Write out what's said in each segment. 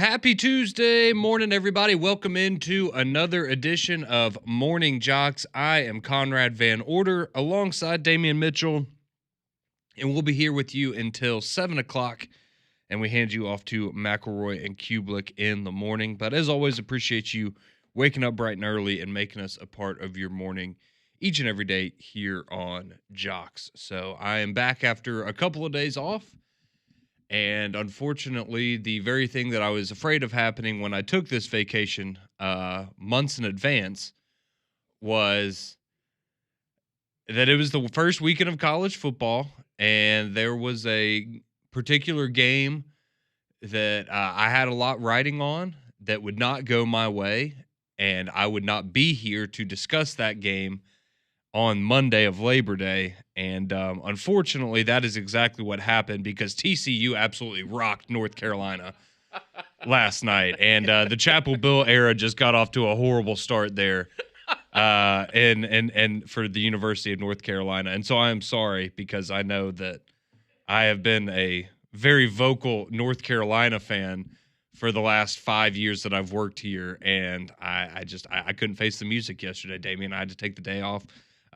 Happy Tuesday morning, everybody. Welcome into another edition of Morning Jox. I am Conrad Van Order alongside Damian Mitchell, and we'll be here with you until 7 o'clock, and we hand you off to McElroy and Kublik in the morning. But as always, appreciate you waking up bright and early and making us a part of your morning each and every day here on Jox. So I am back after a couple of days off. And unfortunately, the very thing that I was afraid of happening when I took this vacation months in advance was that it was the first weekend of college football, and there was a particular game that I had a lot riding on that would not go my way, and I would not be here to discuss that game on Monday of Labor Day. And unfortunately, that is exactly what happened because TCU absolutely rocked North Carolina last night. And the Chapel Bill era just got off to a horrible start there and for the University of North Carolina. And so I am sorry because I know that I have been a very vocal North Carolina fan for the last 5 years that I've worked here. And I couldn't face the music yesterday, Damian. I had to take the day off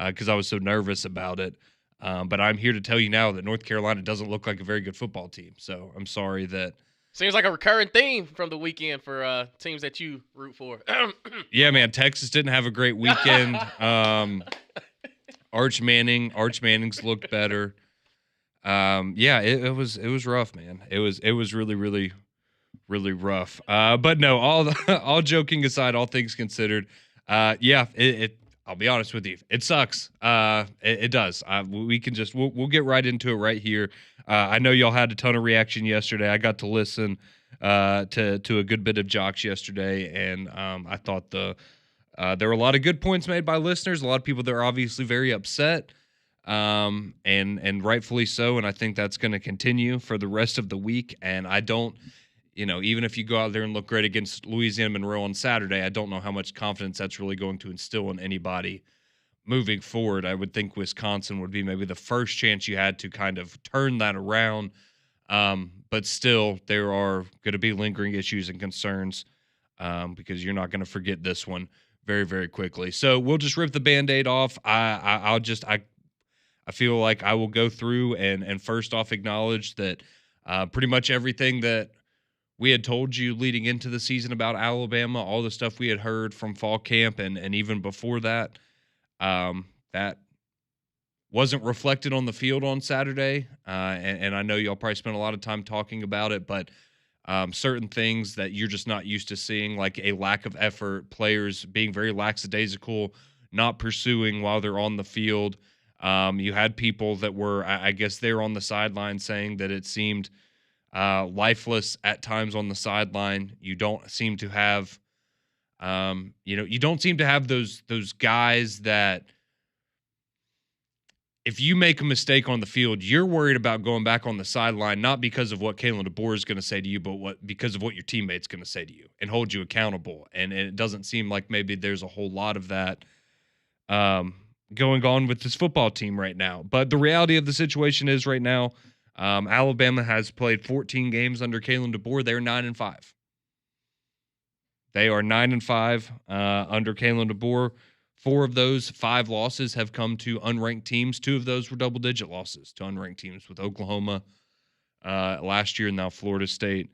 because I was so nervous about it. But I'm here to tell you now that North Carolina doesn't look like a very good football team. So I'm sorry that. Seems like a recurring theme from the weekend for teams that you root for. Yeah, man. Texas didn't have a great weekend. Arch Manning's looked better. Yeah, it was rough, man. It was really, really, really rough. But no, all joking aside, all things considered, yeah, I'll be honest with you. It sucks. It does. We'll get right into it right here. I know y'all had a ton of reaction yesterday. I got to listen to a good bit of Jox yesterday, and I thought there were a lot of good points made by listeners. A lot of people that are obviously very upset, and rightfully so. And I think that's going to continue for the rest of the week. And I don't. Even if you go out there and look great against Louisiana Monroe on Saturday, I don't know how much confidence that's really going to instill in anybody moving forward. I would think Wisconsin would be maybe the first chance you had to kind of turn that around. But still, there are going to be lingering issues and concerns because you're not going to forget this one very, very quickly. So we'll just rip the Band-Aid off. I feel like I will go through and first off acknowledge that pretty much everything that we had told you leading into the season about Alabama, all the stuff we had heard from fall camp and even before that, that wasn't reflected on the field on Saturday. And I know y'all probably spent a lot of time talking about it, but certain things that you're just not used to seeing, like a lack of effort, players being very lackadaisical, not pursuing while they're on the field. You had people that were, I guess, there on the sideline saying that it seemed lifeless at times on the sideline. You don't seem to have, you don't seem to have those guys that if you make a mistake on the field, you're worried about going back on the sideline, not because of what Kalen DeBoer is going to say to you, but because of what your teammate's going to say to you and hold you accountable. And it doesn't seem like maybe there's a whole lot of that going on with this football team right now. But the reality of the situation is right now, Alabama has played 14 games under Kalen DeBoer. They're 9-5. They are 9-5 under Kalen DeBoer. 4 of those 5 losses have come to unranked teams. 2 of those were double-digit losses to unranked teams, with Oklahoma last year and now Florida State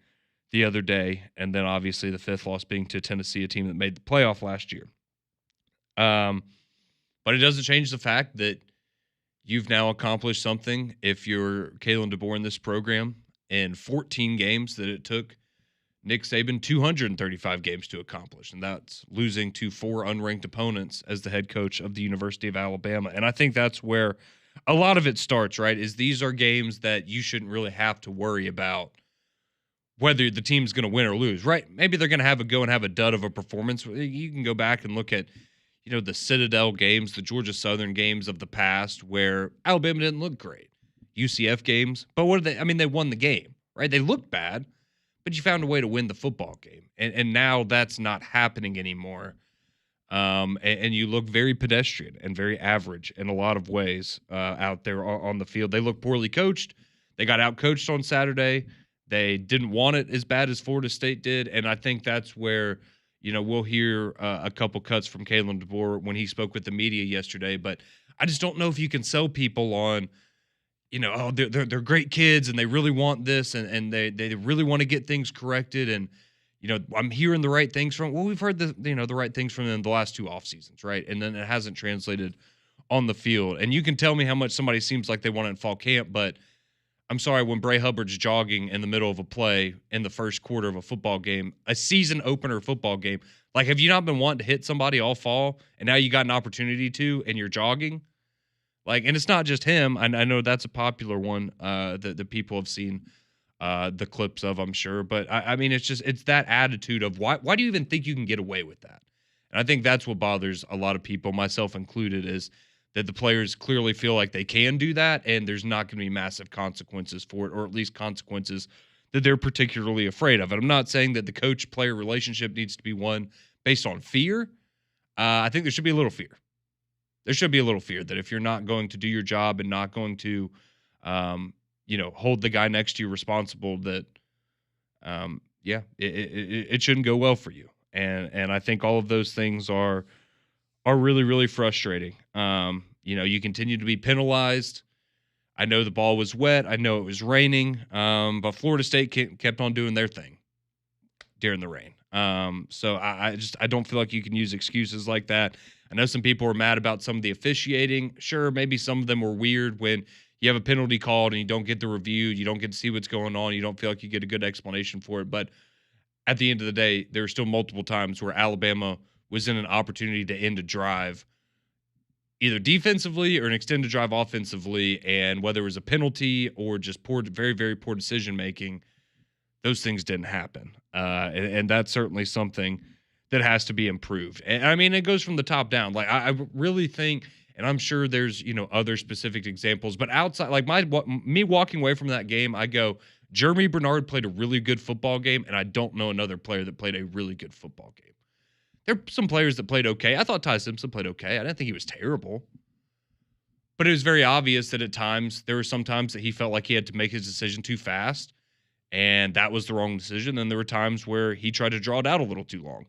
the other day. And then obviously the 5th loss being to Tennessee, a team that made the playoff last year. But it doesn't change the fact that you've now accomplished something if you're Kalen DeBoer in this program in 14 games that it took Nick Saban 235 games to accomplish. And that's losing to 4 unranked opponents as the head coach of the University of Alabama. And I think that's where a lot of it starts, right? Is these are games that you shouldn't really have to worry about whether the team's going to win or lose, right? Maybe they're going to have a dud of a performance. You can go back and look at the Citadel games, the Georgia Southern games of the past where Alabama didn't look great. UCF games. But what did they won the game, right? They looked bad, but you found a way to win the football game. And now that's not happening anymore. And you look very pedestrian and very average in a lot of ways out there on the field. They look poorly coached. They got out-coached on Saturday. They didn't want it as bad as Florida State did, and I think that's where we'll hear a couple cuts from Kalen DeBoer when he spoke with the media yesterday. But I just don't know if you can sell people on oh, they're great kids and they really want this and they really want to get things corrected and I'm hearing the right things from. Well, we've heard the right things from them the last 2 off seasons, right? And then it hasn't translated on the field. And you can tell me how much somebody seems like they want it in fall camp, but I'm sorry, when Bray Hubbard's jogging in the middle of a play in the first quarter of a football game, a season opener football game, like, have you not been wanting to hit somebody all fall and now you got an opportunity to and you're jogging? Like, and it's not just him. I know that's a popular one that people have seen the clips of, I'm sure. But I mean, it's that attitude of why do you even think you can get away with that? And I think that's what bothers a lot of people, myself included, is that the players clearly feel like they can do that and there's not going to be massive consequences for it, or at least consequences that they're particularly afraid of. And I'm not saying that the coach-player relationship needs to be one based on fear. I think there should be a little fear. There should be a little fear that if you're not going to do your job and not going to, hold the guy next to you responsible, that, it shouldn't go well for you. And I think all of those things are really, really frustrating. You continue to be penalized. I know the ball was wet. I know it was raining. But Florida State kept on doing their thing during the rain. So I don't feel like you can use excuses like that. I know some people were mad about some of the officiating. Sure, maybe some of them were weird when you have a penalty called and you don't get the review, you don't get to see what's going on, you don't feel like you get a good explanation for it. But at the end of the day, there were still multiple times where Alabama was in an opportunity to end a drive, either defensively or an extended drive offensively, and whether it was a penalty or just very, very poor decision-making, those things didn't happen. And that's certainly something that has to be improved. And I mean, it goes from the top down. Like, I really think, and I'm sure there's, other specific examples, but outside, like me walking away from that game, I go, Jeremy Bernard played a really good football game, and I don't know another player that played a really good football game. There are some players that played okay. I thought Ty Simpson played okay. I didn't think he was terrible. But it was very obvious that at times, there were some times that he felt like he had to make his decision too fast, and that was the wrong decision. And there were times where he tried to draw it out a little too long.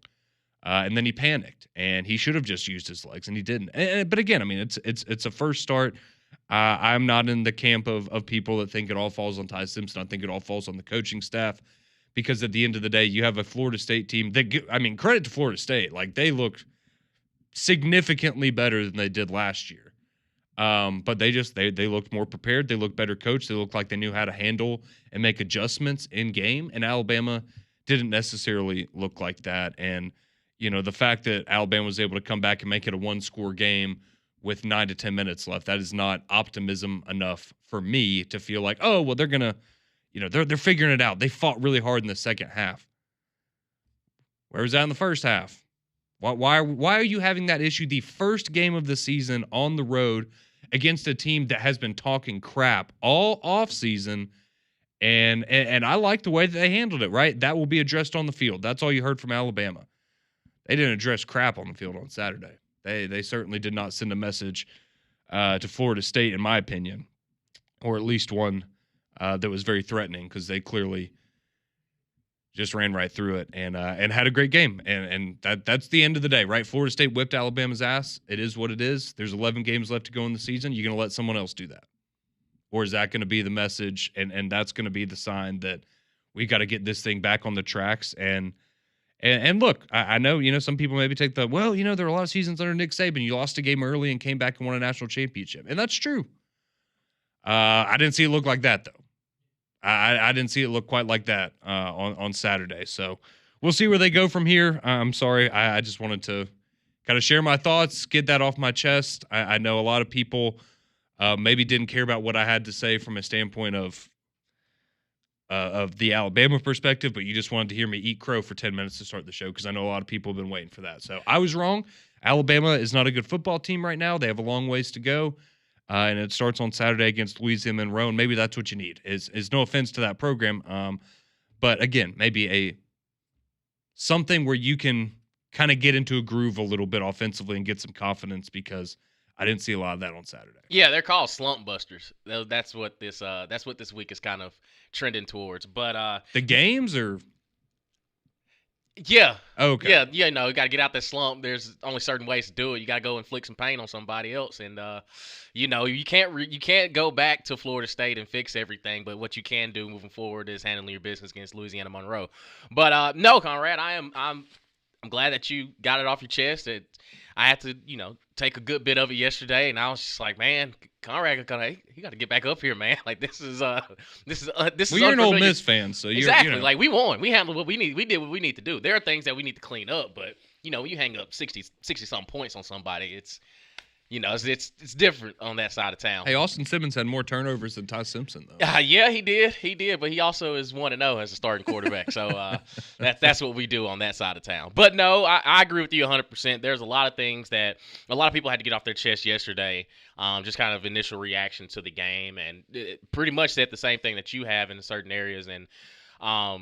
And then he panicked, and he should have just used his legs, and he didn't. But again, I mean, it's a first start. I'm not in the camp of people that think it all falls on Ty Simpson. I think it all falls on the coaching staff, because at the end of the day, you have a Florida State team that, I mean, credit to Florida State. Like, they looked significantly better than they did last year. But they looked more prepared. They looked better coached. They looked like they knew how to handle and make adjustments in game. And Alabama didn't necessarily look like that. And the fact that Alabama was able to come back and make it a 1-score game with 9 to 10 minutes left, that is not optimism enough for me to feel like, oh, well, they're going to, they're figuring it out. They fought really hard in the second half. Where was that in the first half? Why are you having that issue the first game of the season on the road against a team that has been talking crap all offseason? And I like the way that they handled it, right? That will be addressed on the field. That's all you heard from Alabama. They didn't address crap on the field on Saturday. They certainly did not send a message to Florida State, in my opinion, or at least one that was very threatening, because they clearly just ran right through it and had a great game. And that's the end of the day, right? Florida State whipped Alabama's ass. It is what it is. There's 11 games left to go in the season. You're going to let someone else do that? Or is that going to be the message, and that's going to be the sign that we got to get this thing back on the tracks? And look, I know, some people maybe take there are a lot of seasons under Nick Saban. You lost a game early and came back and won a national championship. And that's true. I didn't see it look like that, though. I didn't see it look quite like that on Saturday. So we'll see where they go from here. I'm sorry. I just wanted to kind of share my thoughts, get that off my chest. I know a lot of people maybe didn't care about what I had to say from a standpoint of the Alabama perspective, but you just wanted to hear me eat crow for 10 minutes to start the show, because I know a lot of people have been waiting for that. So I was wrong. Alabama is not a good football team right now. They have a long ways to go, and it starts on Saturday against Louisiana Monroe, and maybe that's what you need. Is no offense to that program, but again, maybe something where you can kind of get into a groove a little bit offensively and get some confidence, because I didn't see a lot of that on Saturday. Yeah, they're called slump busters. That's what this week is kind of trending towards. But The games are yeah. okay. Yeah, no, you got to get out that slump. There's only certain ways to do it. You got to go inflict some pain on somebody else, and you can't go back to Florida State and fix everything. But what you can do moving forward is handling your business against Louisiana Monroe. But no, Conrad, I'm glad that you got it off your chest. I had to take a good bit of it yesterday, and I was just like, man, Conrad, he got to get back up here, man. Like this is Well, you're an Ole Miss fan, so exactly. Like we won, we handled what we need, we did what we need to do. There are things that we need to clean up, but you hang up 60 something points on somebody, it's different on that side of town. Hey, Austin Simmons had more turnovers than Ty Simpson, though. Yeah, he did, but he also is 1-0 as a starting quarterback. So that's what we do on that side of town. But no, I agree with you 100%. There's a lot of things that a lot of people had to get off their chest yesterday. Just kind of initial reaction to the game, and it pretty much said the same thing that you have in certain areas. And I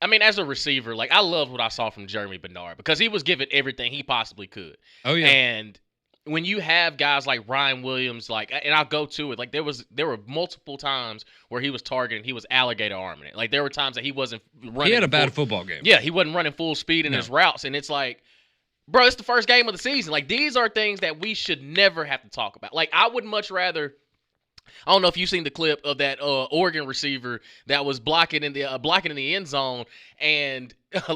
mean, as a receiver, like I love what I saw from Jeremy Bernard because he was giving everything he possibly could. Oh yeah, and when you have guys like Ryan Williams, and I'll go to it, like there were multiple times where he was targeting, he was alligator arming it. Like there were times that he wasn't running. He had a bad football game. Yeah, he wasn't running full speed in his routes, and it's like, bro, it's the first game of the season. Like these are things that we should never have to talk about. Like I would much rather. I don't know if you've seen the clip of that Oregon receiver that was blocking in the end zone, and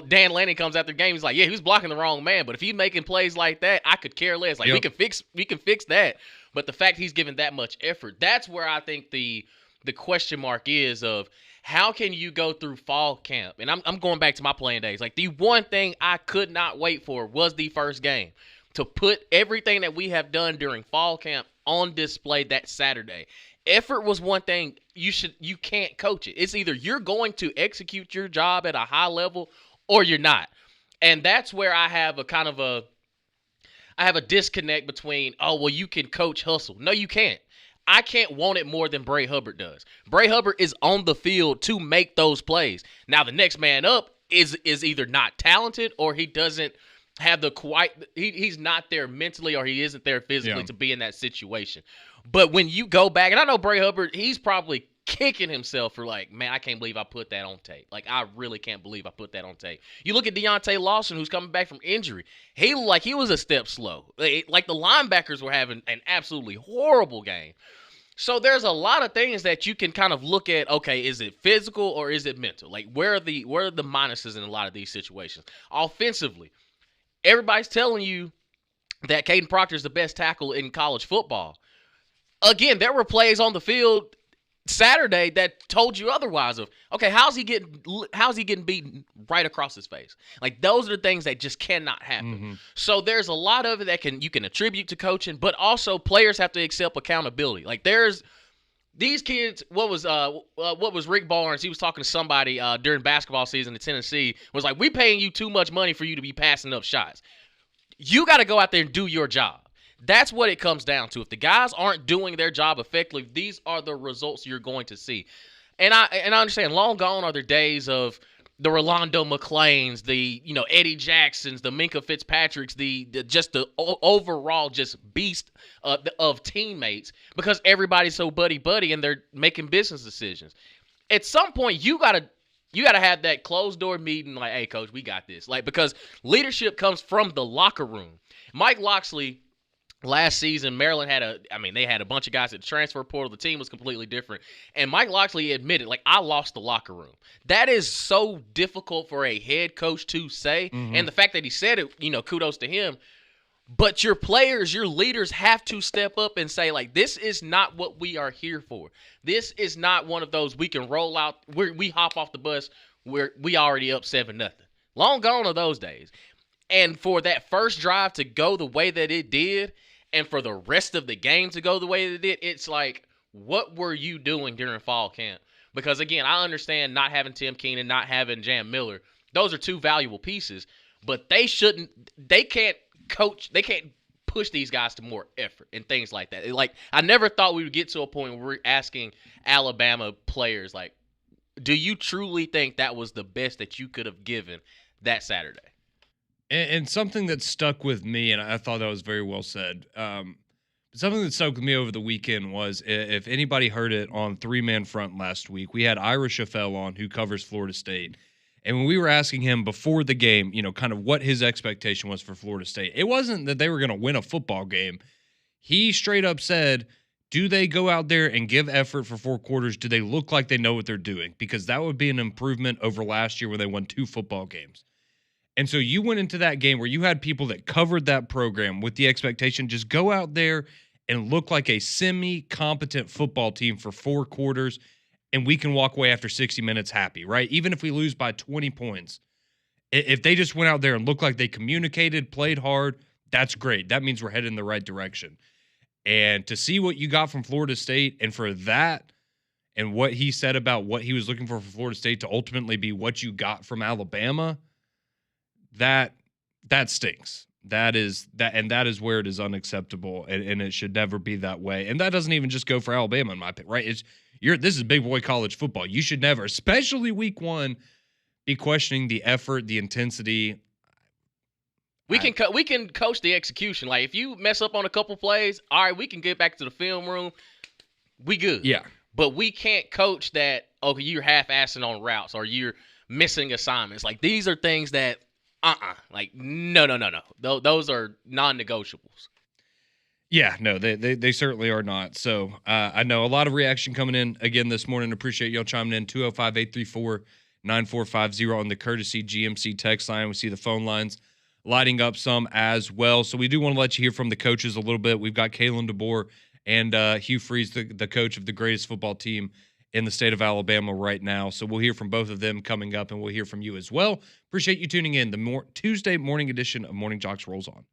Dan Lanning comes after the game. He's like, "Yeah, he was blocking the wrong man, but if he's making plays like that, I could care less. Like we can fix that." But the fact he's given that much effort, that's where I think the question mark is of how can you go through fall camp? And I'm going back to my playing days. Like the one thing I could not wait for was the first game, to put everything that we have done during fall camp on display that Saturday. Effort was one thing. You can't coach it. It's either you're going to execute your job at a high level or you're not. And that's where I have a disconnect between, oh, well, you can coach hustle. No, you can't. I can't want it more than Bray Hubbard does. Bray Hubbard is on the field to make those plays. Now, the next man up is either not talented or he doesn't have he's not there mentally or he isn't there physically to be in that situation. But when you go back, and I know Bray Hubbard, he's probably kicking himself for like, man, I can't believe I put that on tape. Like, I really can't believe I put that on tape. You look at Deontay Lawson, who's coming back from injury. He was a step slow. Like the linebackers were having an absolutely horrible game. So there's a lot of things that you can kind of look at. Okay, is it physical or is it mental? Like, where are the minuses in a lot of these situations? Offensively, everybody's telling you that Caden Proctor is the best tackle in college football. Again, there were plays on the field Saturday that told you otherwise. Of okay, how's he getting beaten right across his face? Like those are the things that just cannot happen. Mm-hmm. So there's a lot of it that you can attribute to coaching, but also players have to accept accountability. Like there's these kids. What was Rick Barnes? He was talking to somebody during basketball season in Tennessee. Was like, we paying you too much money for you to be passing up shots. You got to go out there and do your job. That's what it comes down to. If the guys aren't doing their job effectively, these are the results you're going to see. And I understand, long gone are the days of the Rolando McClains, the Eddie Jacksons, the Minka Fitzpatricks, the overall just beast of teammates, because everybody's so buddy and they're making business decisions. At some point, you gotta have that closed door meeting, like, hey, coach, we got this. Like, because leadership comes from the locker room. Mike Locksley. Last season, Maryland they had a bunch of guys at the transfer portal. The team was completely different. And Mike Locksley admitted, like, I lost the locker room. That is so difficult for a head coach to say. Mm-hmm. And the fact that he said it, kudos to him. But your players, your leaders have to step up and say, like, this is not what we are here for. This is not one of those we can roll out, we hop off the bus where we already up 7-0. Long gone are those days. And for that first drive to go the way that it did, and for the rest of the game to go the way that it did, it's like, what were you doing during fall camp? Because, again, I understand not having Tim Keenan, not having Jam Miller. Those are two valuable pieces. But they can't push these guys to more effort and things like that. Like, I never thought we would get to a point where we're asking Alabama players, like, do you truly think that was the best that you could have given that Saturday? And something that stuck with me, and I thought that was very well said, something that stuck with me over the weekend was, if anybody heard it on three-man front last week, we had Ira Schafel on, who covers Florida State. And when we were asking him before the game, kind of what his expectation was for Florida State, it wasn't that they were going to win a football game. He straight up said, do they go out there and give effort for 4 quarters? Do they look like they know what they're doing? Because that would be an improvement over last year when they won 2 football games. And so you went into that game where you had people that covered that program with the expectation, just go out there and look like a semi-competent football team for 4 quarters, and we can walk away after 60 minutes happy, right? Even if we lose by 20 points. If they just went out there and looked like they communicated, played hard, that's great. That means we're headed in the right direction. And to see what you got from Florida State, and for that and what he said about what he was looking for Florida State to ultimately be what you got from Alabama, that stinks. That is where it is unacceptable, and it should never be that way. And that doesn't even just go for Alabama, in my opinion, right? This is big boy college football. You should never, especially week 1, be questioning the effort, the intensity. We can coach the execution. Like, if you mess up on a couple plays, all right, we can get back to the film room. We good. Yeah. But we can't coach that, okay, you're half-assing on routes or you're missing assignments. Like, these are things that, like, no. Those are non-negotiables. Yeah, no, they certainly are not. So I know a lot of reaction coming in again this morning. Appreciate y'all chiming in. 205-834-9450 on the courtesy GMC text line. We see the phone lines lighting up some as well. So we do want to let you hear from the coaches a little bit. We've got Kalen DeBoer and Hugh Freeze, the coach of the greatest football team in the state of Alabama right now. So we'll hear from both of them coming up, and we'll hear from you as well. Appreciate you tuning in. The Tuesday morning edition of Morning Jox rolls on.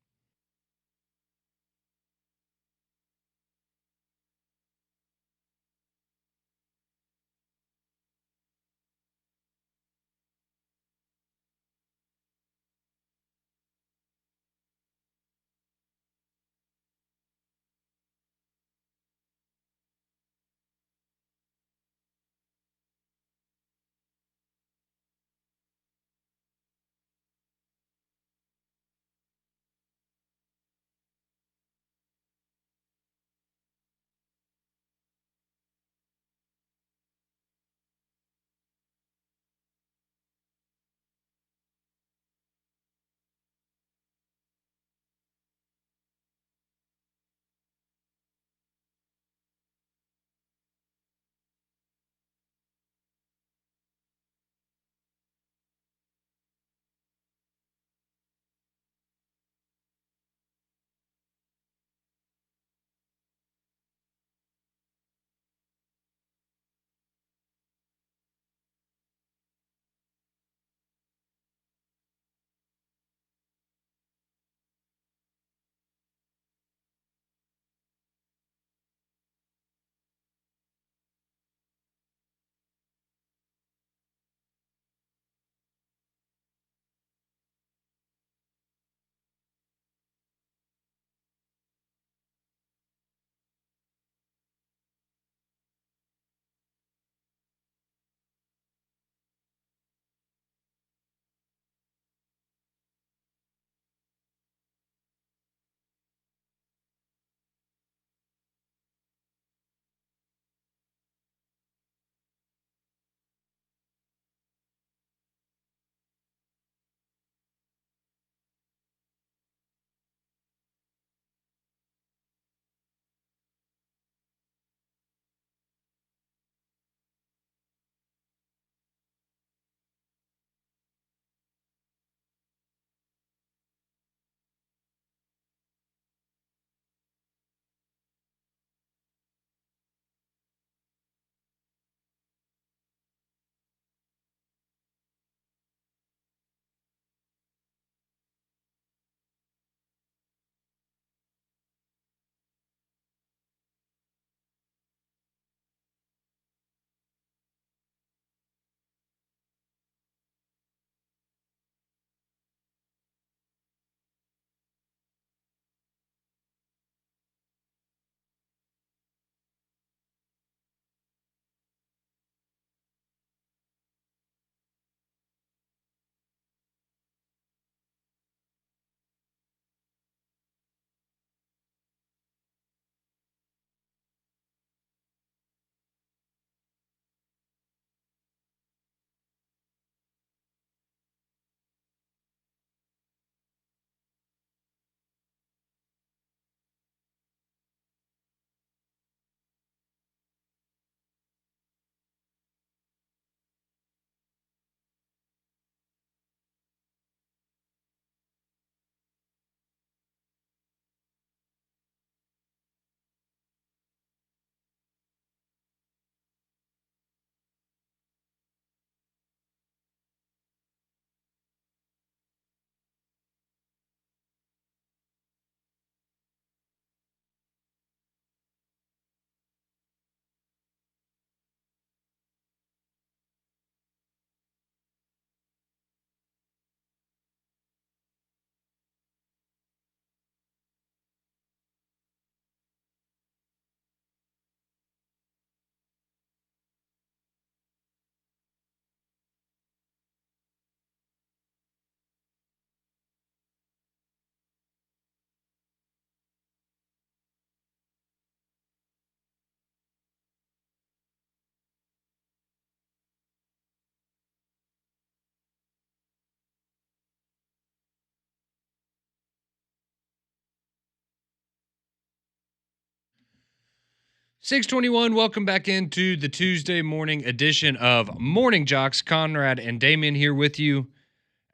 621, welcome back into the Tuesday morning edition of Morning Jox. Conrad and Damien here with you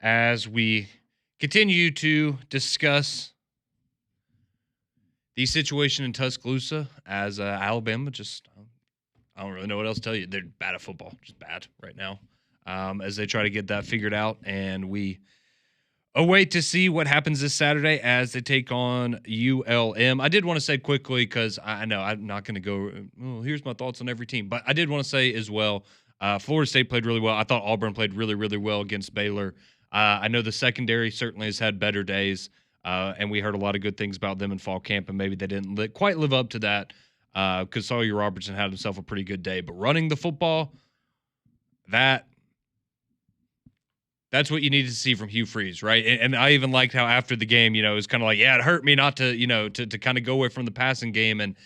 as we continue to discuss the situation in Tuscaloosa as Alabama just, I don't really know what else to tell you. They're bad at football, just bad right now as they try to get that figured out. And we await to see what happens this Saturday as they take on ULM. I did want to say quickly, because I know I'm not going to go, oh, here's my thoughts on every team. But I did want to say as well, Florida State played really well. I thought Auburn played really, really well against Baylor. I know the secondary certainly has had better days, and we heard a lot of good things about them in fall camp, and maybe they didn't quite live up to that because Sawyer Robertson had himself a pretty good day. But running the football, that's what you need to see from Hugh Freeze, right? And I even liked how after the game, it was kind of like, yeah, it hurt me not to, to kind of go away from the passing game and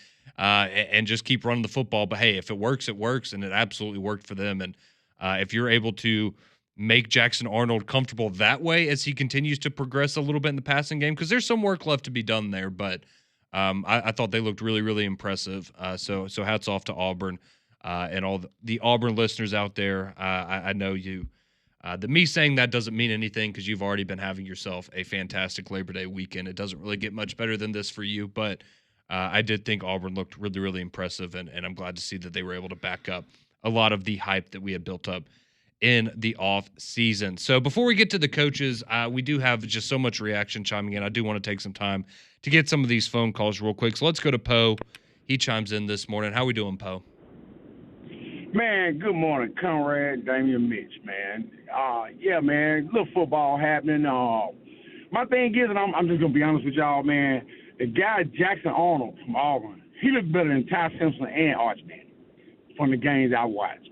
just keep running the football. But hey, if it works, it works, and it absolutely worked for them. And if you're able to make Jackson Arnold comfortable that way as he continues to progress a little bit in the passing game, because there's some work left to be done there, but I thought they looked really, really impressive. So hats off to Auburn and all the Auburn listeners out there. I know you. Me saying that doesn't mean anything because you've already been having yourself a fantastic Labor Day weekend. It doesn't really get much better than this for you, but I did think Auburn looked really, really impressive, and I'm glad to see that they were able to back up a lot of the hype that we had built up in the off season. So before we get to the coaches, we do have just so much reaction chiming in. I do want to take some time to get some of these phone calls real quick. So let's go to Poe. He chimes in this morning. How we doing, Poe? Man, good morning, Conrad, Damien, Mitch, man. Yeah, man, little football happening. My thing is, and I'm just going to be honest with y'all, man, the guy Jackson Arnold from Auburn, he looked better than Ty Simpson and Archman from the games I watched.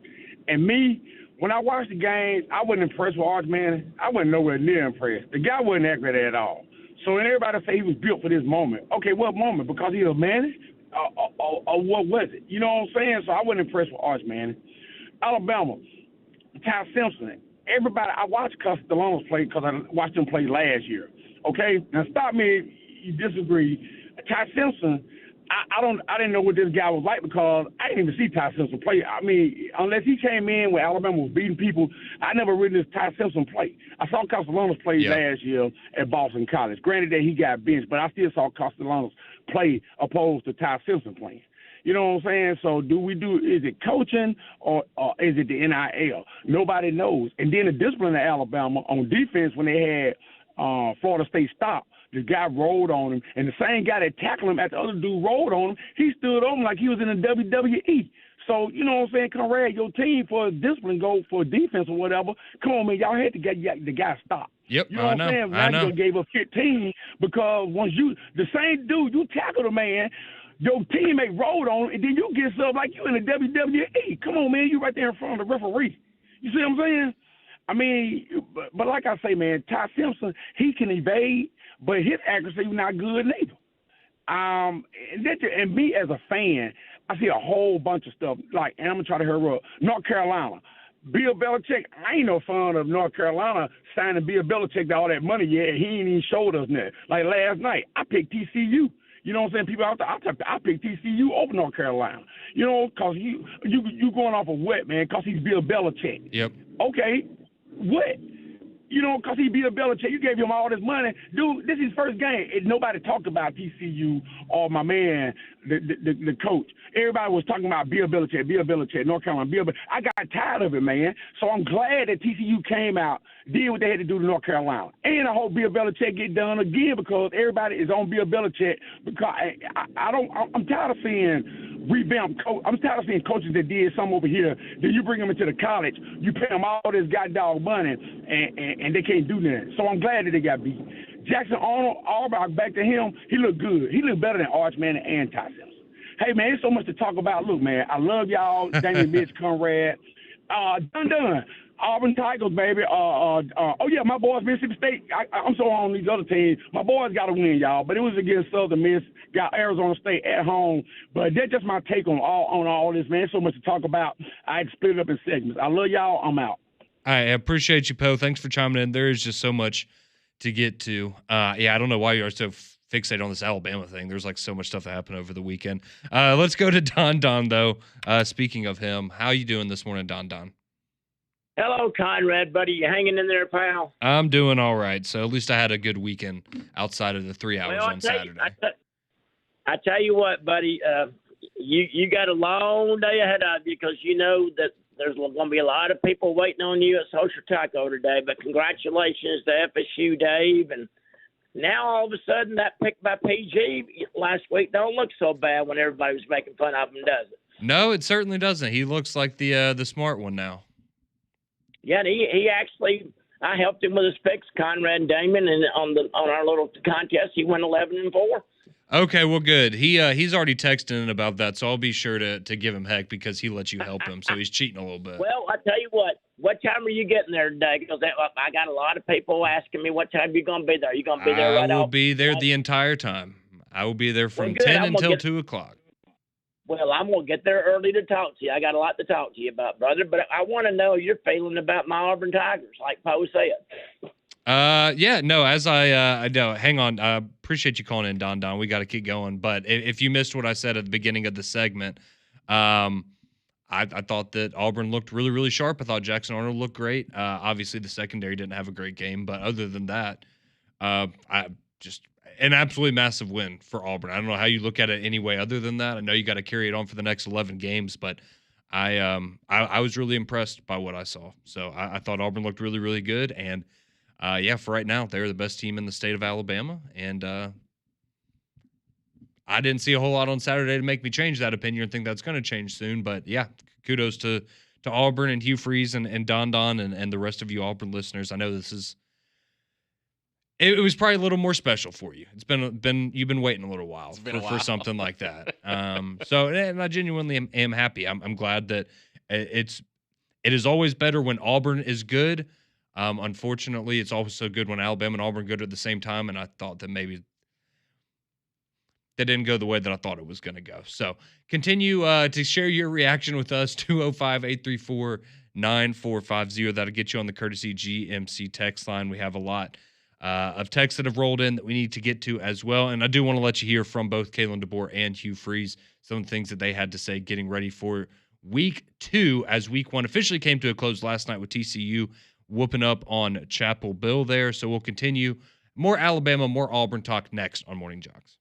And me, when I watched the games, I wasn't impressed with Archman. I wasn't nowhere near impressed. The guy wasn't accurate at all. So when everybody say he was built for this moment, okay, what moment? Because he was managed? Or what was it? You know what I'm saying? So I wasn't impressed with Arch, man. Alabama, Ty Simpson. Everybody, I watched Castellanos play because I watched him play last year. Okay? Now stop me if you disagree. Ty Simpson, I didn't know what this guy was like because I didn't even see Ty Simpson play. I mean, unless he came in where Alabama was beating people, I never really this Ty Simpson play. I saw Castellanos play last year at Boston College. Granted that he got benched, but I still saw Castellanos play opposed to Ty Simpson playing. You know what I'm saying? So is it coaching or is it the NIL? Nobody knows. And then the discipline of Alabama on defense when they had Florida State stop, the guy rolled on him, and the same guy that tackled him after the other dude rolled on him, he stood over him like he was in the WWE. So, you know what I'm saying, Conrad, your team for discipline go for defense or whatever, come on, man, y'all had to get the guy stopped. Yep, you know what I'm saying? Now you gave up 15 because once the same dude, you tackled a man, your teammate rolled on him, and then you get stuff like you in the WWE. Come on, man, you right there in front of the referee. You see what I'm saying? I mean, but like I say, man, Ty Simpson, he can evade, but his accuracy is not good neither. And me as a fan, I see a whole bunch of stuff, like, and I'm going to try to hurry up, North Carolina. Bill Belichick, I ain't no fan of North Carolina signing Bill Belichick all that money yet. He ain't even showed us nothing. Like last night, I picked TCU. You know what I'm saying? People out there, I picked TCU over North Carolina. You know, because you going off of what, man? Because he's Bill Belichick. Yep. Okay, what? You know, because he beat a Belichick. You gave him all this money. Dude, this is his first game. Nobody talked about TCU or my man, the coach. Everybody was talking about Bill Belichick, North Carolina, I got tired of it, man. So I'm glad that TCU came out, did what they had to do to North Carolina. And I hope Bill Belichick get done again because everybody is on Bill Belichick because I'm tired of seeing revamped coach. I'm tired of seeing coaches that did something over here. Then you bring them into the college, you pay them all this goddamn money, and they can't do nothing. So I'm glad that they got beat. Jackson Arnold, Auburn, back to him, he looked good. He looked better than Archman and Ty Simpson. Hey, man, there's so much to talk about. Look, man, I love y'all, Damien, Mitch, Conrad. Done. Auburn Tigers, baby. Oh, yeah, my boys, Mississippi State. I'm so on these other teams. My boys got to win, y'all. But it was against Southern Miss. Got Arizona State at home. But that's just my take on all this, man. So much to talk about. I split it up in segments. I love y'all. I'm out. I appreciate you, Poe. Thanks for chiming in. There is just so much to get to. Yeah, I don't know why you are so fixate on this Alabama thing. There's like so much stuff that happened over the weekend. Let's go to Don though. Speaking of him, how you doing this morning, Don? Hello, Conrad, buddy. You hanging in there, pal? I'm doing all right. So at least I had a good weekend outside of the 3 hours on Saturday. I tell you what, buddy. You got a long day ahead of you because you know that there's going to be a lot of people waiting on you at Social Taco today. But congratulations to FSU, Dave. And now all of a sudden that pick by PG last week don't look so bad when everybody was making fun of him, does it? No, it certainly doesn't. He looks like the smart one now. Yeah, and he actually, I helped him with his picks, Conrad and Damon, and on our little contest, he went 11-4. Okay, well, good. He's already texting about that, so I'll be sure to give him heck because he lets you help him, so he's cheating a little bit. Well, I tell you what time are you getting there today? Because I got a lot of people asking me what time you going to be there. You going to be there right I will off? be there the entire time. I will be there from 10 until 2 o'clock. Well, I'm going to get there early to talk to you. I got a lot to talk to you about, brother. But I want to know your feeling about my Auburn Tigers, like Poe said. Yeah, no, as I know, hang on. Appreciate you calling in, Don. We got to keep going. But if you missed what I said at the beginning of the segment, I thought that Auburn looked really, really sharp. I thought Jackson Arnold looked great. Obviously, the secondary didn't have a great game. But other than that, I just an absolutely massive win for Auburn. I don't know how you look at it any way other than that. I know you got to carry it on for the next 11 games, but I was really impressed by what I saw. So I thought Auburn looked really, really good. And yeah, for right now, they're the best team in the state of Alabama. And I didn't see a whole lot on Saturday to make me change that opinion and think that's going to change soon. But yeah, kudos to Auburn and Hugh Freeze and Don and the rest of you Auburn listeners. I know this is it was probably a little more special for you. It's been you've been waiting a little while for something like that. So and I genuinely am happy. I'm glad that it is always better when Auburn is good. Unfortunately, it's also good when Alabama and Auburn good at the same time, and I thought that maybe that didn't go the way that I thought it was going to go. So continue to share your reaction with us, 205-834-9450. That'll get you on the courtesy GMC text line. We have a lot of texts that have rolled in that we need to get to as well. And I do want to let you hear from both Kalen DeBoer and Hugh Freeze, some of the things that they had to say getting ready for week 2 as week 1 officially came to a close last night with TCU whooping up on Chapel Bill there. So we'll continue more Alabama, more Auburn talk next on Morning Jox.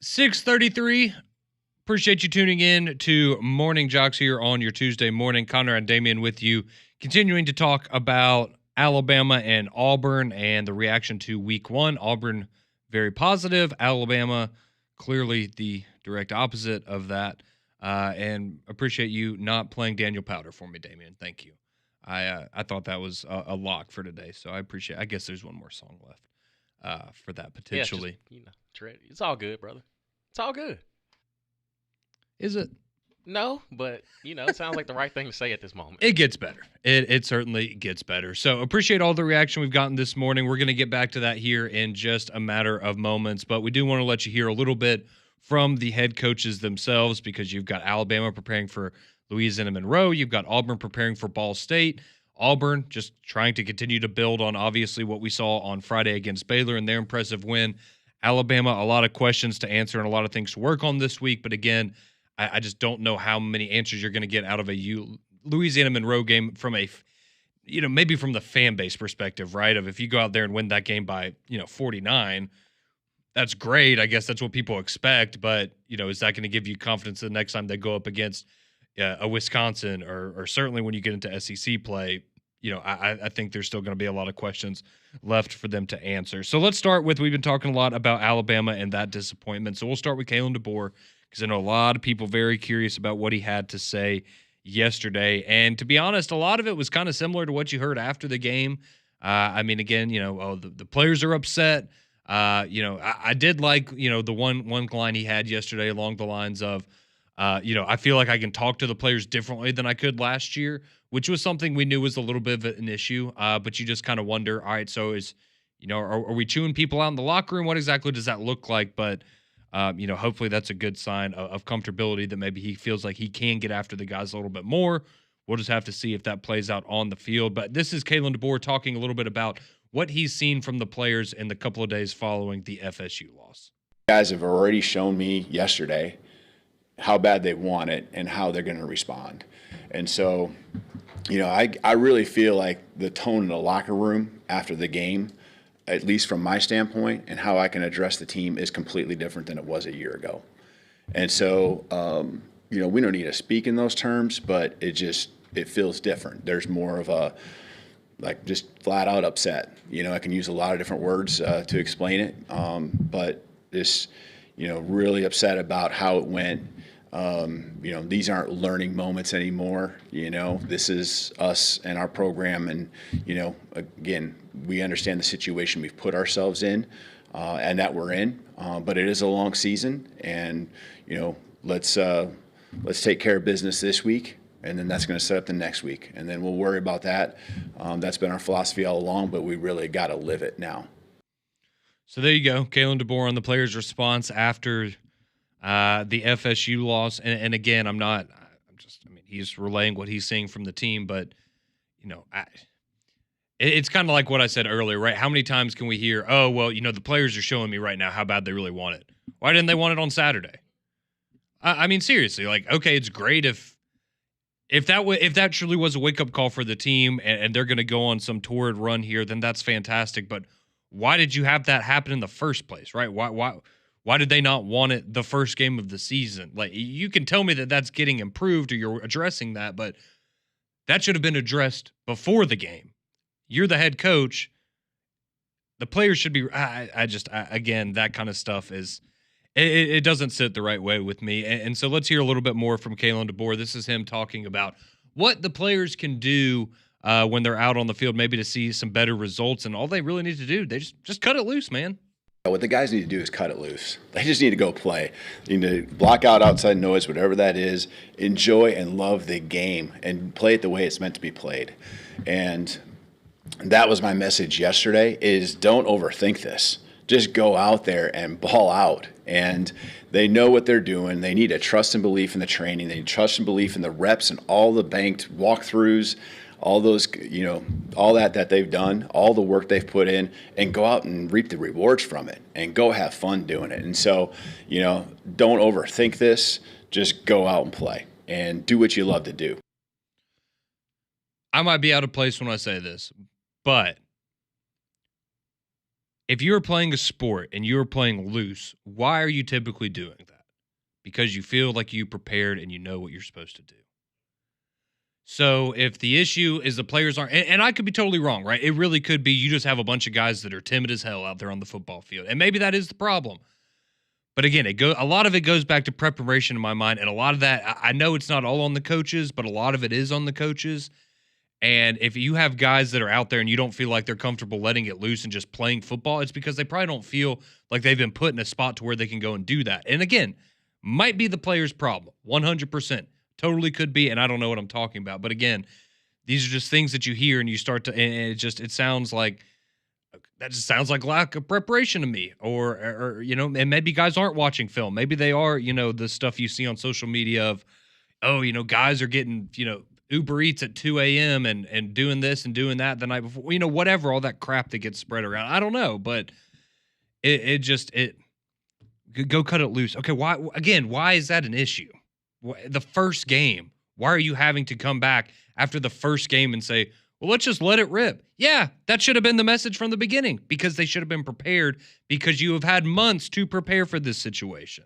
6:33. Appreciate you tuning in to Morning Jox here on your Tuesday morning. Conrad and Damian with you, continuing to talk about Alabama and Auburn and the reaction to week one. Auburn, very positive. Alabama, clearly the direct opposite of that. And appreciate you not playing Daniel Powder for me, Damian. Thank you. I thought that was a lock for today, so I appreciate. I guess there's one more song left for that potentially. Yeah, it's all good, brother. It's all good. Is it? No, but, it sounds like the right thing to say at this moment. It gets better. It certainly gets better. So appreciate all the reaction we've gotten this morning. We're going to get back to that here in just a matter of moments, but we do want to let you hear a little bit from the head coaches themselves, because you've got Alabama preparing for Louisiana Monroe. You've got Auburn preparing for Ball State. Auburn just trying to continue to build on, obviously, what we saw on Friday against Baylor and their impressive win. Alabama, a lot of questions to answer and a lot of things to work on this week, but again, I just don't know how many answers you're going to get out of a Louisiana Monroe game from maybe from the fan base perspective, right? Of if you go out there and win that game by, 49, that's great. I guess that's what people expect. But, is that going to give you confidence the next time they go up against a Wisconsin or certainly when you get into SEC play? I think there's still going to be a lot of questions left for them to answer. So let's start with, we've been talking a lot about Alabama and that disappointment. So we'll start with Kalen DeBoer, because I know a lot of people very curious about what he had to say yesterday. And to be honest, a lot of it was kind of similar to what you heard after the game. Again, the players are upset. I did like, the one line he had yesterday along the lines of, I feel like I can talk to the players differently than I could last year, which was something we knew was a little bit of an issue. But you just kind of wonder, all right, so are we chewing people out in the locker room? What exactly does that look like? But hopefully that's a good sign of comfortability, that maybe he feels like he can get after the guys a little bit more. We'll just have to see if that plays out on the field. But this is Kalen DeBoer talking a little bit about what he's seen from the players in the couple of days following the FSU loss. You guys have already shown me yesterday how bad they want it and how they're going to respond. And so, I really feel like the tone in the locker room after the game, at least from my standpoint, and how I can address the team is completely different than it was a year ago. And so, we don't need to speak in those terms, but it feels different. There's more of a, just flat out upset. I can use a lot of different words to explain it, but just, really upset about how it went. These aren't learning moments anymore. This is us and our program. And, again, we understand the situation we've put ourselves in and that we're in. But it is a long season. And, let's take care of business this week. And then that's going to set up the next week. And then we'll worry about that. That's been our philosophy all along, but we really got to live it now. So there you go. Kalen DeBoer on the players' response after the FSU loss. And again, he's relaying what he's seeing from the team, but it's kind of like what I said earlier, right? How many times can we hear, oh, well, the players are showing me right now how bad they really want it. Why didn't they want it on Saturday? Seriously, okay, it's great if that truly was a wake up call for the team and they're going to go on some torrid run here, then that's fantastic. But why did you have that happen in the first place, right? Why did they not want it the first game of the season? You can tell me that that's getting improved or you're addressing that, but that should have been addressed before the game. You're the head coach. The players should be. Again, that kind of stuff is. It doesn't sit the right way with me. And so let's hear a little bit more from Kalen DeBoer. This is him talking about what the players can do when they're out on the field, maybe to see some better results. And all they really need to do, they just cut it loose, man. What the guys need to do is cut it loose. They just need to go play. They need to block out outside noise, whatever that is, enjoy and love the game and play it the way it's meant to be played. And that was my message yesterday, is don't overthink this. Just go out there and ball out. And they know what they're doing. They need a trust and belief in the training. They need trust and belief in the reps and all the banked walkthroughs, all those, all that they've done, all the work they've put in, and go out and reap the rewards from it and go have fun doing it. And so, don't overthink this. Just go out and play and do what you love to do. I might be out of place when I say this, but if you're playing a sport and you're playing loose, why are you typically doing that? Because you feel like you prepared and you know what you're supposed to do. So if the issue is the players aren't, and I could be totally wrong, right? It really could be you just have a bunch of guys that are timid as hell out there on the football field. And maybe that is the problem. But again, a lot of it goes back to preparation in my mind. And a lot of that, I know it's not all on the coaches, but a lot of it is on the coaches. And if you have guys that are out there and you don't feel like they're comfortable letting it loose and just playing football, it's because they probably don't feel like they've been put in a spot to where they can go and do that. And again, might be the player's problem, 100%. Totally could be, and I don't know what I'm talking about. But again, these are just things that you hear and you start to, and it sounds like, that just sounds like lack of preparation to me. Or and maybe guys aren't watching film. Maybe they are, the stuff you see on social media of, guys are getting, Uber Eats at 2 a.m. and doing this and doing that the night before, whatever, all that crap that gets spread around. I don't know, but it go cut it loose. Okay, why is that an issue? The first game, why are you having to come back after the first game and say, well, let's just let it rip? Yeah, that should have been the message from the beginning, because they should have been prepared, because you have had months to prepare for this situation.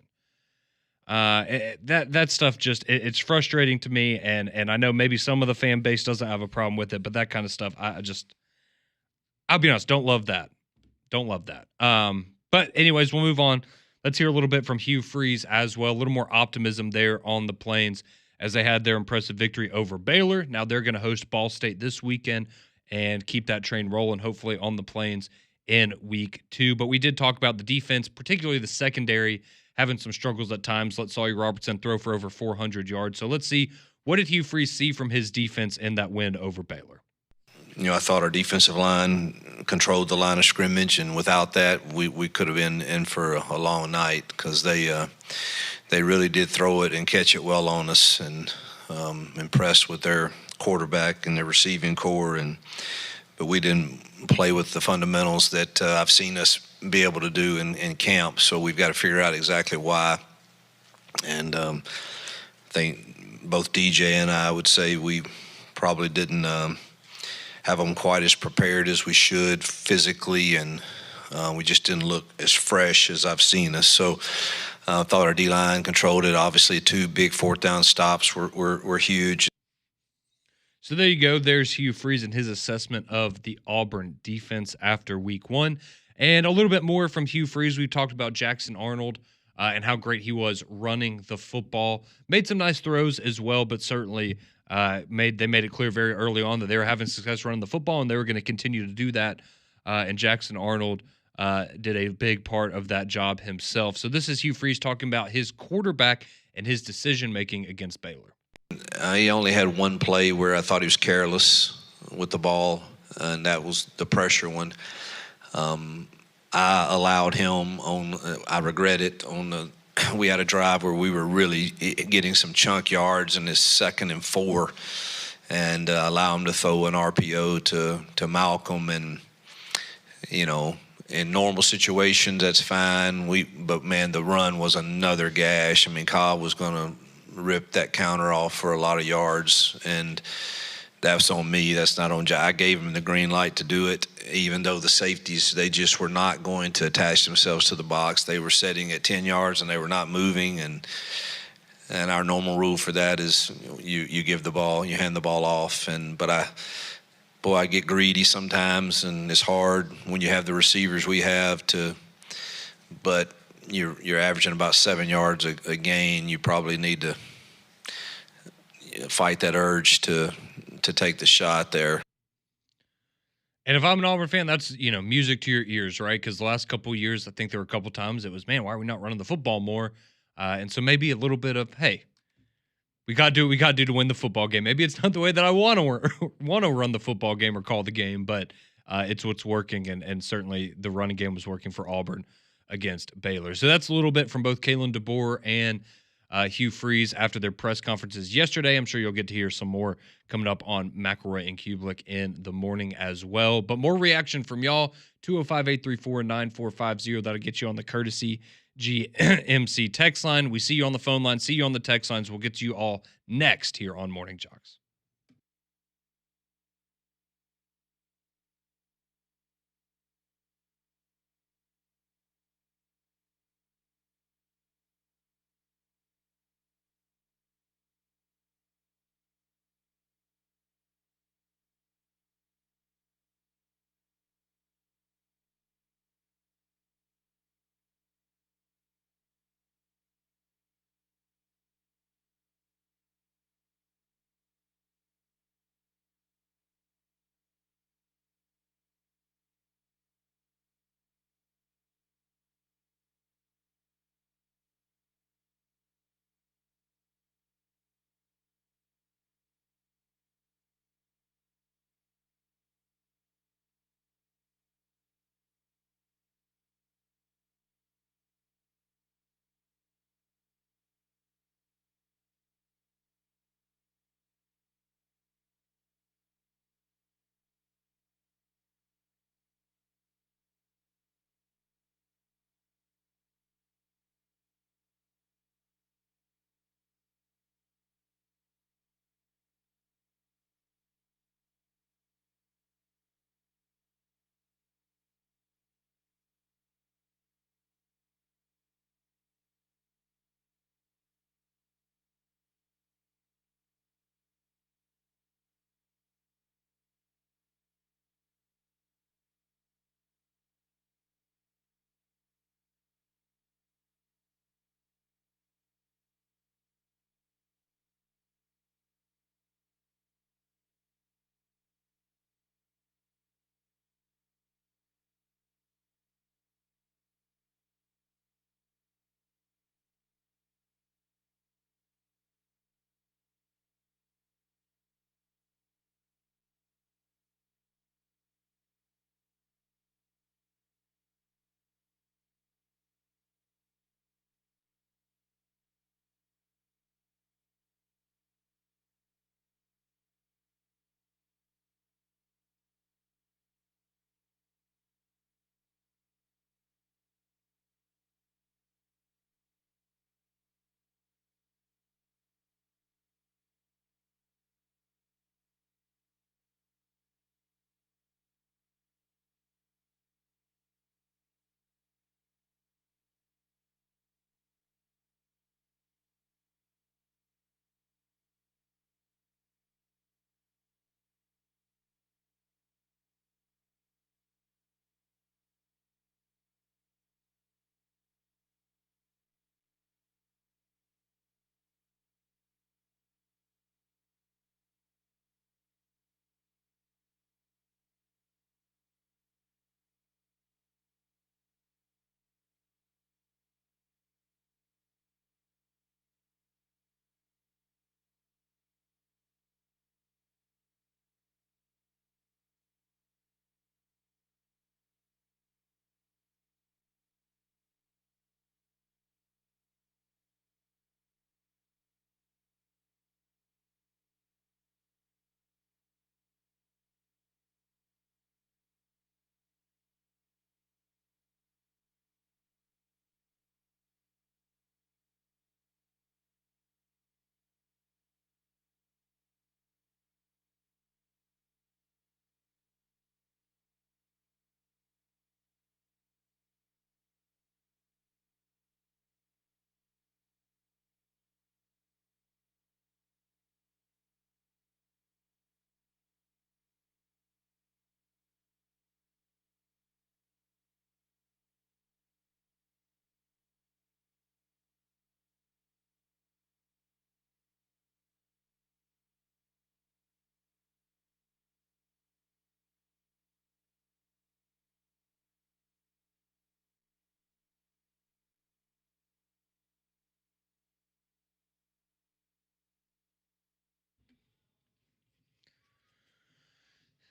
That stuff just, it's frustrating to me, and I know maybe some of the fan base doesn't have a problem with it, but that kind of stuff, I'll be honest, don't love that. Don't love that. But anyways, we'll move on. Let's hear a little bit from Hugh Freeze as well. A little more optimism there on the Plains as they had their impressive victory over Baylor. Now they're going to host Ball State this weekend and keep that train rolling, hopefully on the Plains in week 2. But we did talk about the defense, particularly the secondary, having some struggles at times. Let Sawyer Robertson throw for over 400 yards. So let's see, what did Hugh Freeze see from his defense in that win over Baylor? I thought our defensive line controlled the line of scrimmage, and without that, we could have been in for a long night, because they really did throw it and catch it well on us, and impressed with their quarterback and their receiving core, but we didn't play with the fundamentals that I've seen us be able to do in camp. So we've got to figure out exactly why. And I think both DJ and I would say we probably didn't have them quite as prepared as we should physically, and we just didn't look as fresh as I've seen us. So I thought our D-line controlled it. Obviously, 2 big 4th down stops were huge. So there you go. There's Hugh Freeze and his assessment of the Auburn defense after week 1. And a little bit more from Hugh Freeze. We talked about Jackson Arnold and how great he was running the football. Made some nice throws as well, but certainly they made it clear very early on that they were having success running the football, and they were going to continue to do that. And Jackson Arnold did a big part of that job himself. So this is Hugh Freeze talking about his quarterback and his decision-making against Baylor. He only had one play where I thought he was careless with the ball, and that was the pressure one. I allowed him I regret it, we had a drive where we were really getting some chunk yards in this 2nd and 4, and allow him to throw an RPO to Malcolm. And, in normal situations, that's fine. But man, the run was another gash. I mean, Cobb was going to rip that counter off for a lot of yards, and that's on me. That's not on Josh. I gave him the green light to do it, even though the safeties, they just were not going to attach themselves to the box. They were sitting at 10 yards, and they were not moving. And our normal rule for that is you give the ball, you hand the ball off. But I get greedy sometimes, and it's hard when you have the receivers we have to. But you're averaging about 7 yards a gain. You probably need to fight that urge to take the shot there. And if I'm an Auburn fan, that's, music to your ears, right? Because the last couple of years, I think there were a couple of times it was, man, why are we not running the football more? And so maybe a little bit of, hey, we got to do what we got to do to win the football game. Maybe it's not the way that I want to run the football game or call the game, but it's what's working. And certainly the running game was working for Auburn against Baylor. So that's a little bit from both Kalen DeBoer and Hugh Freeze after their press conferences yesterday. I'm sure you'll get to hear some more coming up on McElroy and Kublik in the morning as well. But more reaction from y'all, 205-834-9450. That'll get you on the courtesy GMC text line. We see you on the phone line, see you on the text lines. We'll get to you all next here on Morning Jox.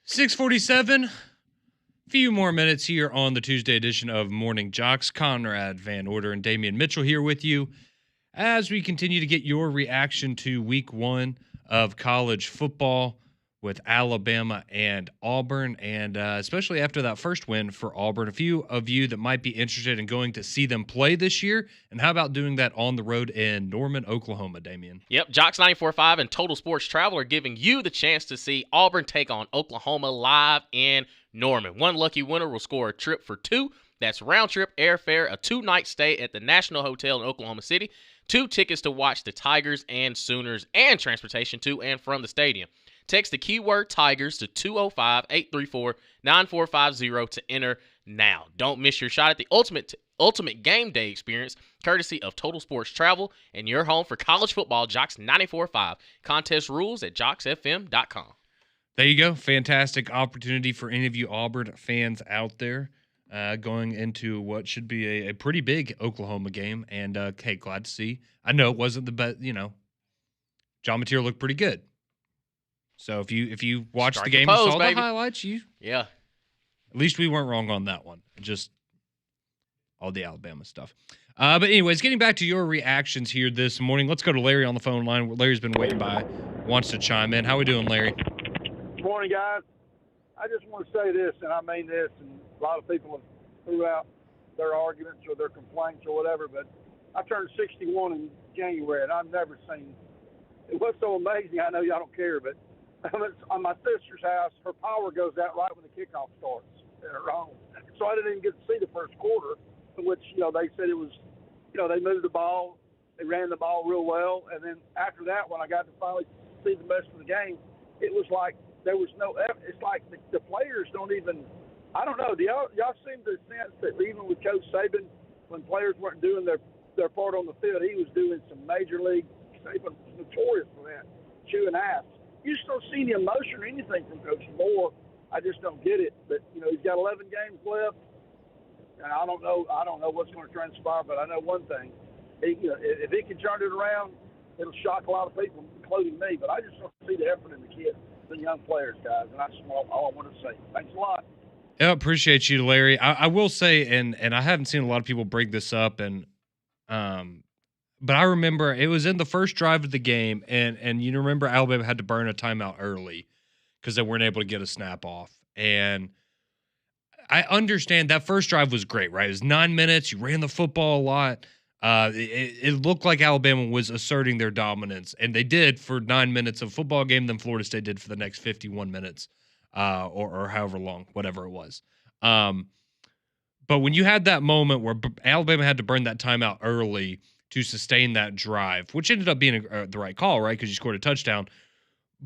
6:47. Few more minutes here on the Tuesday edition of Morning Jox. Conrad Van Order and Damian Mitchell here with you as we continue to get your reaction to week 1 of college football with Alabama and Auburn, and especially after that first win for Auburn. A few of you that might be interested in going to see them play this year, and how about doing that on the road in Norman, Oklahoma, Damian? Yep, Jox 94.5 and Total Sports Travel are giving you the chance to see Auburn take on Oklahoma live in Norman. One lucky winner will score a trip for 2. That's round-trip airfare, a 2-night stay at the National Hotel in Oklahoma City, 2 tickets to watch the Tigers and Sooners, and transportation to and from the stadium. Text the keyword Tigers to 205-834-9450 to enter now. Don't miss your shot at the ultimate game day experience, courtesy of Total Sports Travel and your home for college football. Jox 94.5. Contest rules at joxfm.com. There you go. Fantastic opportunity for any of you Auburn fans out there going into what should be a pretty big Oklahoma game. And, hey, glad to see. I know it wasn't the best, John Mateer looked pretty good. So if you watched Strike the game the pose, and saw baby. the highlights, Yeah. At least we weren't wrong on that one. Just all the Alabama stuff. But anyways, getting back to your reactions here this morning, let's go to Larry on the phone line. Larry's been waiting by, wants to chime in. How we doing, Larry? Good morning, guys. I just want to say this, and I mean this, and a lot of people have threw out their arguments or their complaints or whatever, but I turned 61 in January, and I've never seen – it was so amazing. I know y'all don't care, but on my sister's house, her power goes out right when the kickoff starts at her home. So I didn't even get to see the first quarter, in which, they said it was, they moved the ball, they ran the ball real well, and then after that, when I got to finally see the best of the game, it was like there was no – it's like the players don't even – I don't know. Do y'all seem to sense that even with Coach Saban, when players weren't doing their part on the field, he was doing some major league – Saban was notorious for that, chewing ass. You just don't see any emotion or anything from Coach Moore. I just don't get it. But he's got 11 games left, and I don't know what's going to transpire. But I know one thing: if he can turn it around, it'll shock a lot of people, including me. But I just don't see the effort in the kids, the young players, guys. And that's all I want to say. Thanks a lot. Yeah, appreciate you, Larry. I will say, and I haven't seen a lot of people bring this up, and but I remember it was in the first drive of the game, and you remember Alabama had to burn a timeout early because they weren't able to get a snap off. And I understand that first drive was great, right? It was 9 minutes. You ran the football a lot. It looked like Alabama was asserting their dominance, and they did for 9 minutes of football game, then Florida State did for the next 51 minutes or however long, whatever it was. But when you had that moment where Alabama had to burn that timeout early to sustain that drive, which ended up being the right call, right? Because you scored a touchdown.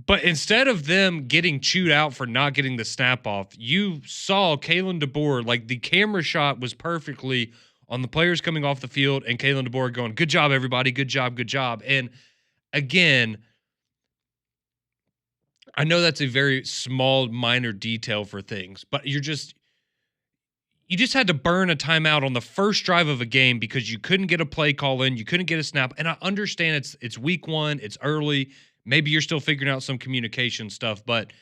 But instead of them getting chewed out for not getting the snap off, you saw Kalen DeBoer, like the camera shot was perfectly on the players coming off the field and Kalen DeBoer going, good job, everybody. Good job, good job. And again, I know that's a very small, minor detail for things, but you just had to burn a timeout on the first drive of a game because you couldn't get a play call in, you couldn't get a snap. And I understand it's week 1, it's early. Maybe you're still figuring out some communication stuff, but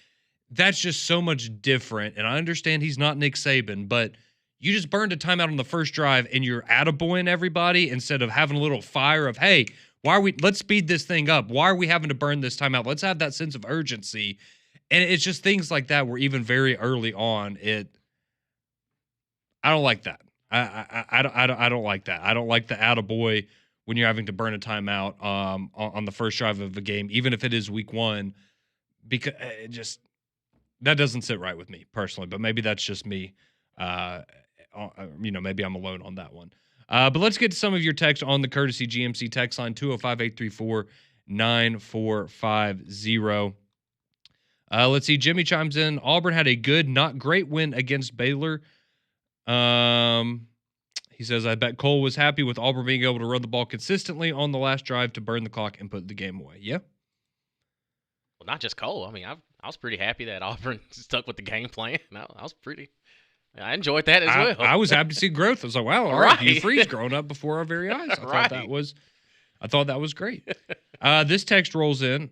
that's just so much different. And I understand he's not Nick Saban, but you just burned a timeout on the first drive and you're attaboying everybody instead of having a little fire of, hey, let's speed this thing up. Why are we having to burn this timeout? Let's have that sense of urgency. And it's just things like that where even very early on, I don't like that. I don't like that. I don't like the attaboy when you're having to burn a timeout on the first drive of a game, even if it is week 1, because that doesn't sit right with me personally. But maybe that's just me. Maybe I'm alone on that one. But let's get to some of your text on the courtesy GMC text line 205-834-9450. Let's see. Jimmy chimes in. Auburn had a good, not great win against Baylor. He says, I bet Cole was happy with Auburn being able to run the ball consistently on the last drive to burn the clock and put the game away. Yeah. Well, not just Cole. I mean, I was pretty happy that Auburn stuck with the game plan. I enjoyed that as well. I was happy to see growth. I was like, wow, all right. Hugh Freeze growing up before our very eyes. I thought that was great. This text rolls in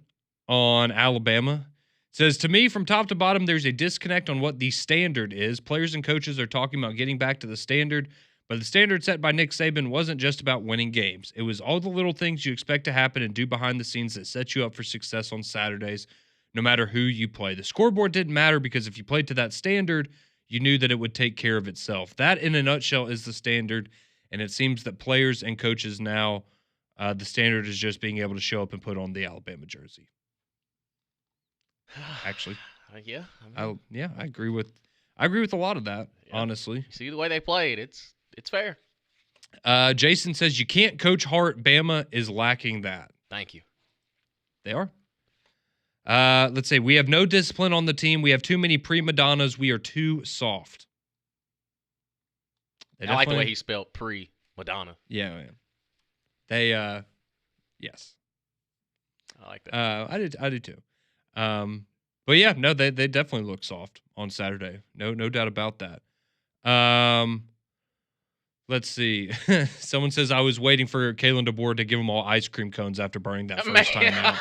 on Alabama. Says, to me, from top to bottom, there's a disconnect on what the standard is. Players and coaches are talking about getting back to the standard, but the standard set by Nick Saban wasn't just about winning games. It was all the little things you expect to happen and do behind the scenes that set you up for success on Saturdays, no matter who you play. The scoreboard didn't matter because if you played to that standard, you knew that it would take care of itself. That, in a nutshell, is the standard, and it seems that players and coaches now, the standard is just being able to show up and put on the Alabama jersey. Actually, yeah, I agree with a lot of that. Yeah. Honestly, see the way they played, it's fair. Jason says you can't coach hard. Bama is lacking that. Thank you. They are. Let's say we have no discipline on the team. We have too many prima donnas. We are too soft. I like the way he spelled pre-Madonna. Yeah. They, yes. I like that. I did too. But yeah, no, they definitely look soft on Saturday. No doubt about that. Let's see. Someone says I was waiting for Kalen DeBoer to give them all ice cream cones after burning that first time out.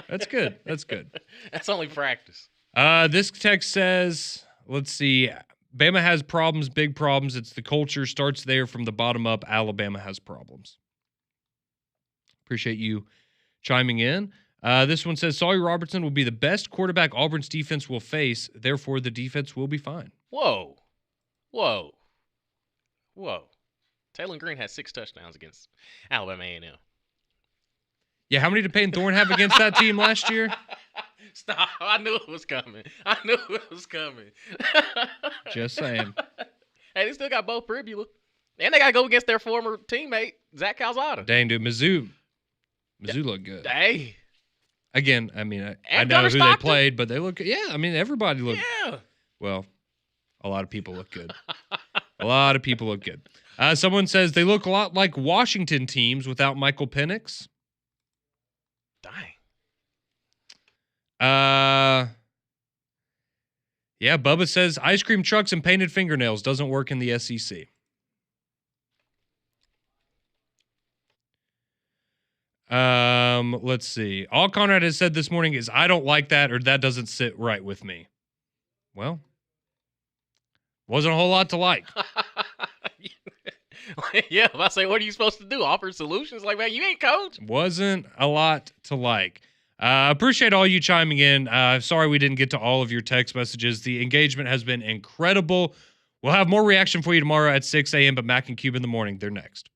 That's good. That's only practice. This text says, let's see. Bama has problems, big problems. It's the culture. Starts there from the bottom up. Alabama has problems. Appreciate you chiming in. This one says, Sawyer Robertson will be the best quarterback Auburn's defense will face. Therefore, the defense will be fine. Whoa. Taylor Green had 6 touchdowns against Alabama A&M. Yeah, how many did Peyton Thorne have against that team last year? Stop. I knew it was coming. Just saying. Hey, they still got Bo Pribula. And they got to go against their former teammate, Zach Calzada. Dang, dude. Mizzou looked good. Hey. Again, I mean, I know who they played, but they look good. Yeah, I mean, everybody looked Yeah. Well, a lot of people look good. Someone says they look a lot like Washington teams without Michael Penix. Dang. Yeah, Bubba says ice cream trucks and painted fingernails doesn't work in the SEC. Let's see. All Conrad has said this morning is I don't like that or that doesn't sit right with me. Well, wasn't a whole lot to like. Yeah, if I say, what are you supposed to do? Offer solutions? Like, man, you ain't coach. Wasn't a lot to like. Appreciate all you chiming in. Sorry we didn't get to all of your text messages. The engagement has been incredible. We'll have more reaction for you tomorrow at 6 a.m., but Mac and Cube in the morning, they're next.